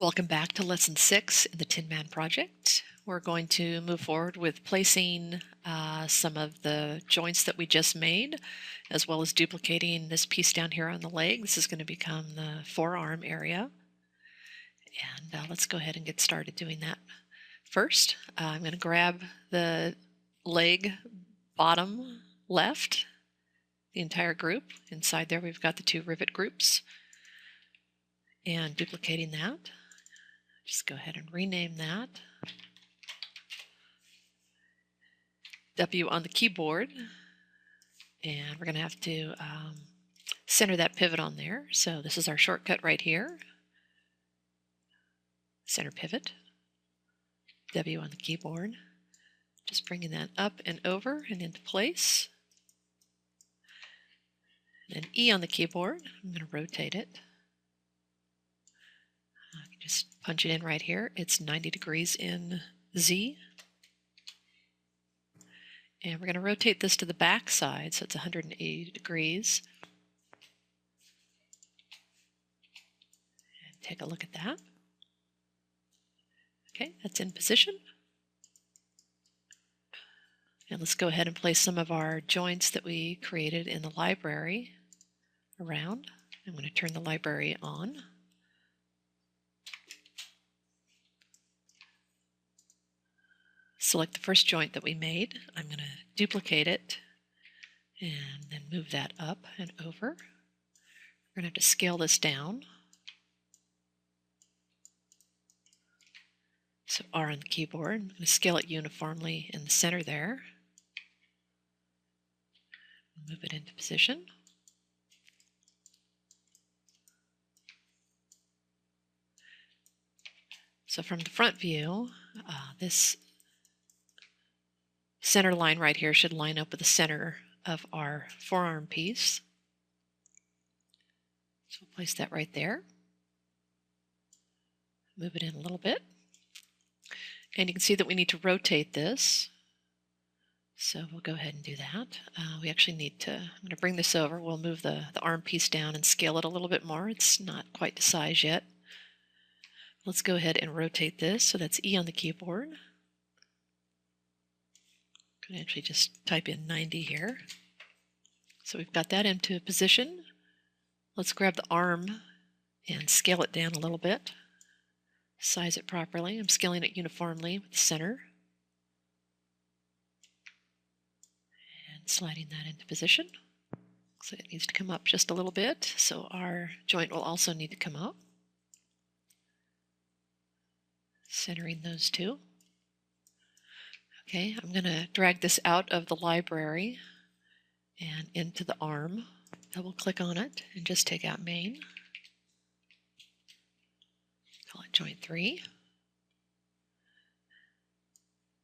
Welcome back to Lesson 6 in the Tin Man project. We're going to move forward with placing some of the joints that we just made, as well as duplicating this piece down here on the leg. This is going to become the forearm area. And let's go ahead and get started doing that. First, I'm going to grab the leg bottom left, the entire group. Inside there we've got the two rivet groups, and duplicating that. Just go ahead and rename that. W on the keyboard, and we're going to have to center that pivot on there. So this is our shortcut right here. Center pivot, W on the keyboard. Just bringing that up and over and into place. And then E on the keyboard, I'm going to rotate it. Just punch it in right here. It's 90 degrees in Z. And we're going to rotate this to the back side, so it's 180 degrees. And take a look at that. Okay, that's in position. And let's go ahead and place some of our joints that we created in the library around. I'm going to turn the library on. Select the first joint that we made. I'm going to duplicate it and then move that up and over. We're going to have to scale this down. So R on the keyboard. I'm going to scale it uniformly in the center there. Move it into position. So from the front view, this center line right here should line up with the center of our forearm piece. So we'll place that right there. Move it in a little bit. And you can see that we need to rotate this. So we'll go ahead and do that. We actually need to, I'm going to bring this over. We'll move the arm piece down and scale it a little bit more. It's not quite to size yet. Let's go ahead and rotate this. So that's E on the keyboard. I'm going to actually just type in 90 here. So we've got that into position. Let's grab the arm and scale it down a little bit. Size it properly. I'm scaling it uniformly with the center. And sliding that into position. So it needs to come up just a little bit. So our joint will also need to come up. Centering those two. Okay, I'm going to drag this out of the library and into the arm. Double click on it and just take out main. Call it joint 3.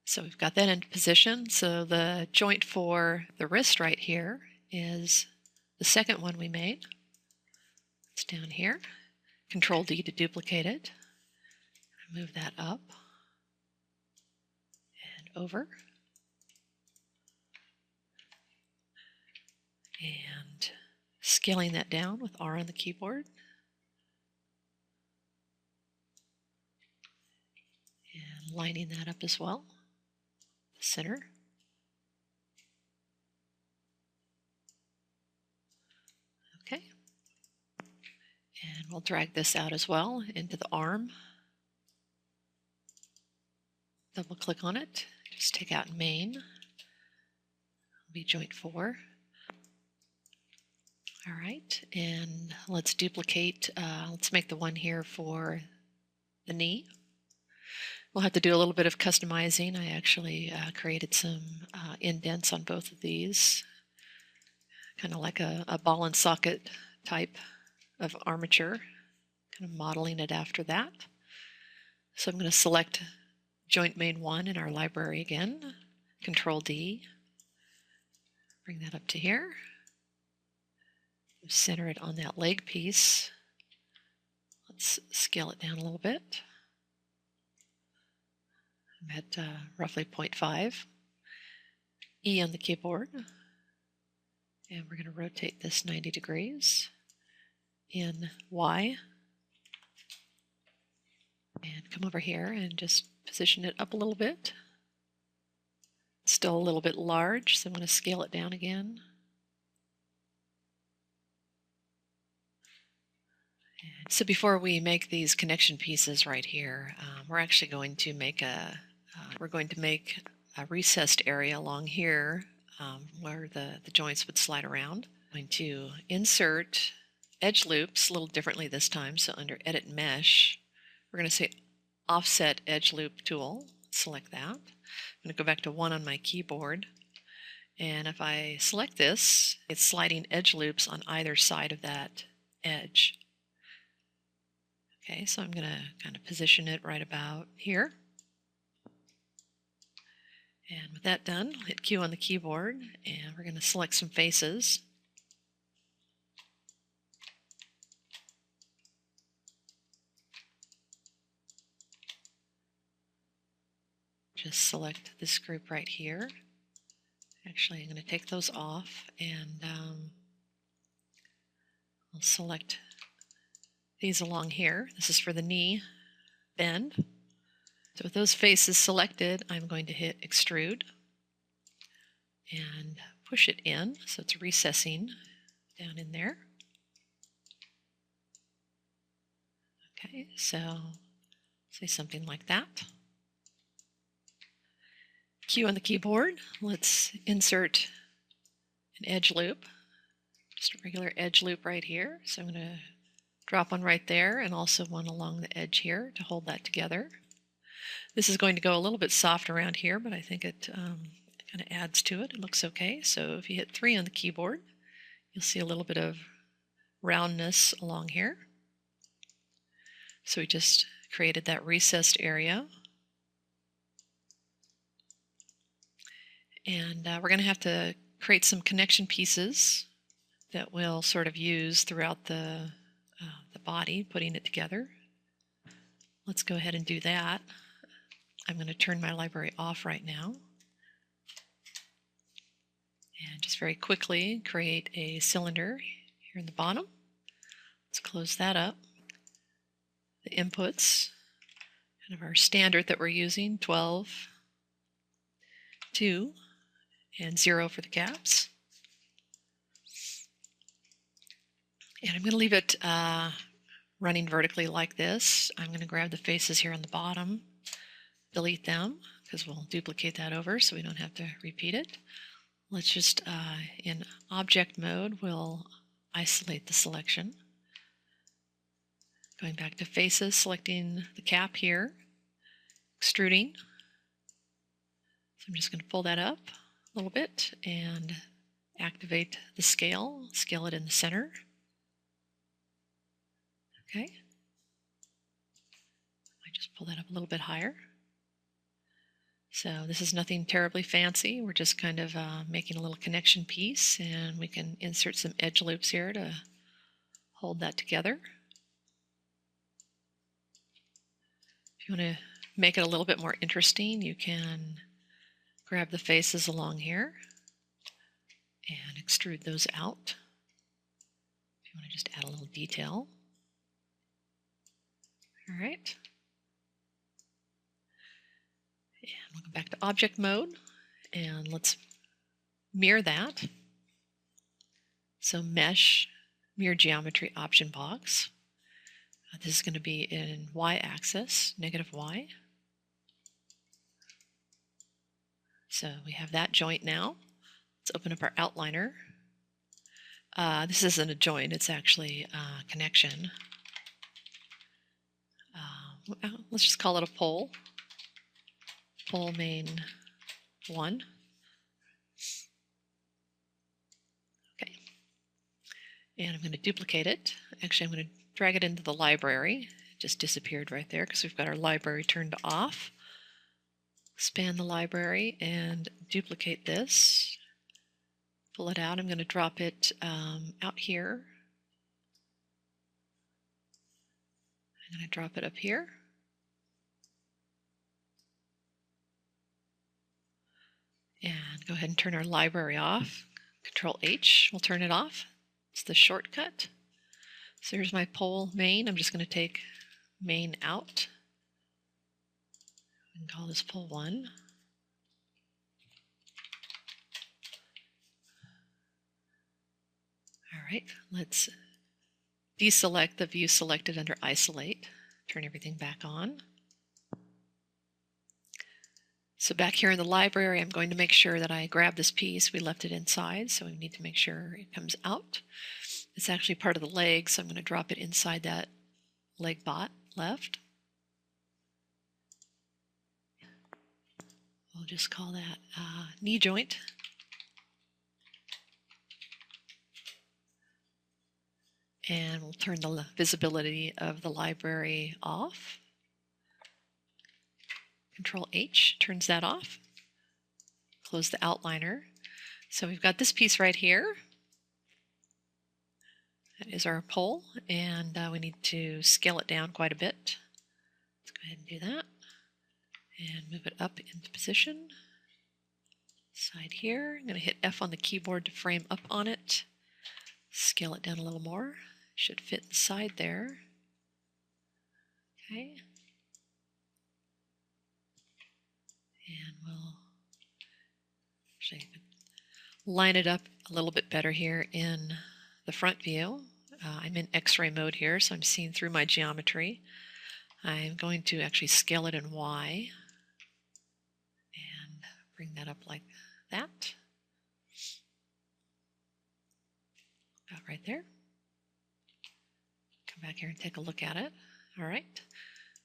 So we've got that into position. So the joint for the wrist right here is the second one we made. It's down here. Control D to duplicate it. Move that up and over. And scaling that down with R on the keyboard. And lining that up as well. Center. Okay. And we'll drag this out as well into the arm. Double click on it. Just take out main. It'll be joint 4. All right, and let's duplicate, let's make the one here for the knee. We'll have to do a little bit of customizing. I actually created some indents on both of these, kind of like a ball and socket type of armature, kind of modeling it after that. So I'm going to select joint main 1 in our library again, Control D, bring that up to here. Center it on that leg piece. Let's scale it down a little bit. I'm at roughly 0.5. E on the keyboard. And we're going to rotate this 90 degrees in Y. come over here and just position it up a little bit. It's still a little bit large, so I'm going to scale it down again. So before we make these connection pieces right here, we're actually going to make a recessed area along here where the joints would slide around. I'm going to insert edge loops a little differently this time. So under Edit Mesh, we're going to say Offset Edge Loop Tool. Select that. I'm going to go back to 1 on my keyboard. And if I select this, it's sliding edge loops on either side of that edge. Okay, so I'm going to kind of position it right about here. And with that done, I'll hit Q on the keyboard, and we're going to select some faces. Just select this group right here. Actually, I'm going to take those off, and I'll select these along here. This is for the knee bend. So with those faces selected, I'm going to hit Extrude and push it in so it's recessing down in there. Okay, so say something like that. Q on the keyboard, let's insert an edge loop, just a regular edge loop right here. So I'm going to drop one right there and also one along the edge here to hold that together. This is going to go a little bit soft around here, but I think it kind of adds to it. It looks okay. So if you hit 3 on the keyboard, you'll see a little bit of roundness along here. So we just created that recessed area. And we're going to have to create some connection pieces that we'll sort of use throughout the body, putting it together. Let's go ahead and do that. I'm going to turn my library off right now. And just very quickly create a cylinder here in the bottom. Let's close that up. The inputs, kind of our standard that we're using, 12, 2, and 0 for the caps. And I'm going to leave it running vertically like this. I'm going to grab the faces here on the bottom, delete them, because we'll duplicate that over so we don't have to repeat it. Let's just, in object mode, we'll isolate the selection. Going back to faces, selecting the cap here, extruding. So I'm just going to pull that up a little bit and activate the scale, scale it in the center. Okay. I just pull that up a little bit higher. So this is nothing terribly fancy. We're just kind of making a little connection piece, and we can insert some edge loops here to hold that together. If you want to make it a little bit more interesting, you can grab the faces along here and extrude those out. If you want to just add a little detail. All right. And we'll go back to object mode, and let's mirror that. So mesh, mirror geometry option box. This is going to be in y-axis, -y. So we have that joint now. Let's open up our outliner. This isn't a joint, it's actually a connection. Let's just call it a pole. Pole main 1. Okay. And I'm going to duplicate it. Actually, I'm going to drag it into the library. It just disappeared right there because we've got our library turned off. Expand the library and duplicate this. Pull it out. I'm going to drop it out here. I'm going to drop it up here. And go ahead and turn our library off. Control H will turn it off. It's the shortcut. So here's my pole main. I'm just going to take main out. can call this pull 1. All right, let's deselect the view selected under Isolate. Turn everything back on. So back here in the library, I'm going to make sure that I grab this piece. We left it inside, so we need to make sure it comes out. It's actually part of the leg, so I'm going to drop it inside that leg bot left. We'll just call that knee joint. And we'll turn the visibility of the library off. Control H turns that off. Close the outliner. So we've got this piece right here. That is our pole, and we need to scale it down quite a bit. Let's go ahead and do that. And move it up into position. Side here. I'm going to hit F on the keyboard to frame up on it. Scale it down a little more. Should fit inside there. Okay. And we'll actually line it up a little bit better here in the front view. I'm in X-ray mode here, so I'm seeing through my geometry. I'm going to actually scale it in Y and bring that up like that. About right there. Come back here and take a look at it. All right.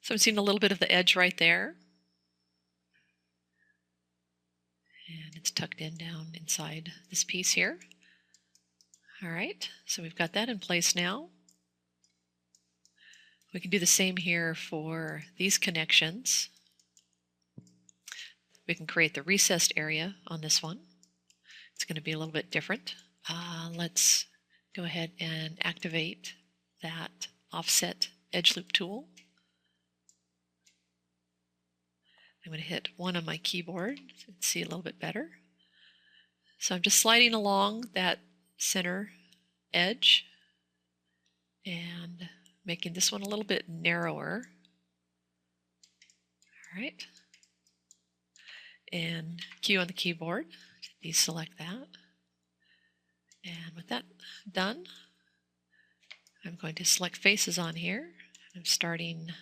So I'm seeing a little bit of the edge right there. And it's tucked in down inside this piece here. All right, so we've got that in place now. We can do the same here for these connections. We can create the recessed area on this one. It's going to be a little bit different. Let's go ahead and activate that offset edge loop tool. I'm going to hit 1 on my keyboard to see a little bit better. So I'm just sliding along that center edge and making this one a little bit narrower. All right. And Q on the keyboard to deselect that. And with that done, I'm going to select faces on here. I'm starting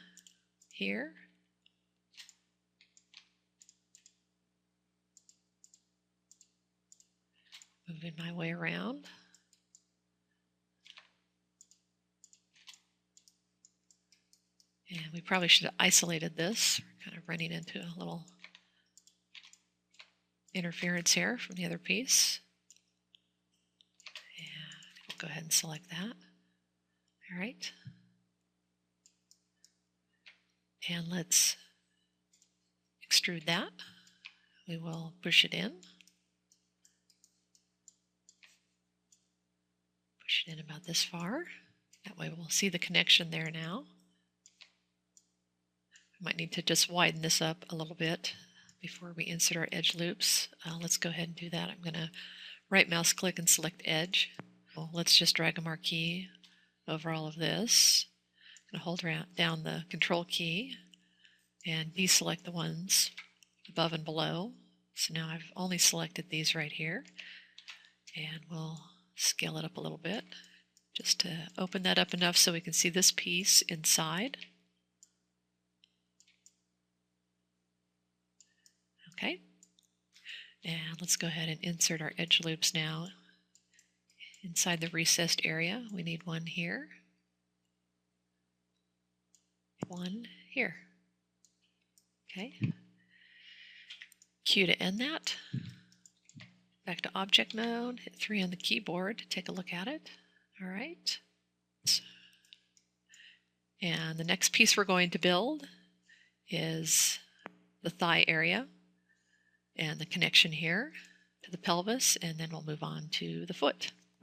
here. Moving my way around. And we probably should have isolated this. We're kind of running into a little interference here from the other piece. And we'll go ahead and select that. All right. And let's extrude that. We will push it in. Push it in about this far. That way we'll see the connection there now. We might need to just widen this up a little bit before we insert our edge loops. Let's go ahead and do that. I'm going to right mouse click and select edge. Well, let's just drag a marquee over all of this. I'm going to hold down the control key and deselect the ones above and below. So now I've only selected these right here. And we'll scale it up a little bit just to open that up enough so we can see this piece inside. Okay, and let's go ahead and insert our edge loops now inside the recessed area. We need one here, one here. Okay, Q to end that. Back to object mode, hit 3 on the keyboard to take a look at it. All right. And the next piece we're going to build is the thigh area and the connection here to the pelvis, and then we'll move on to the foot.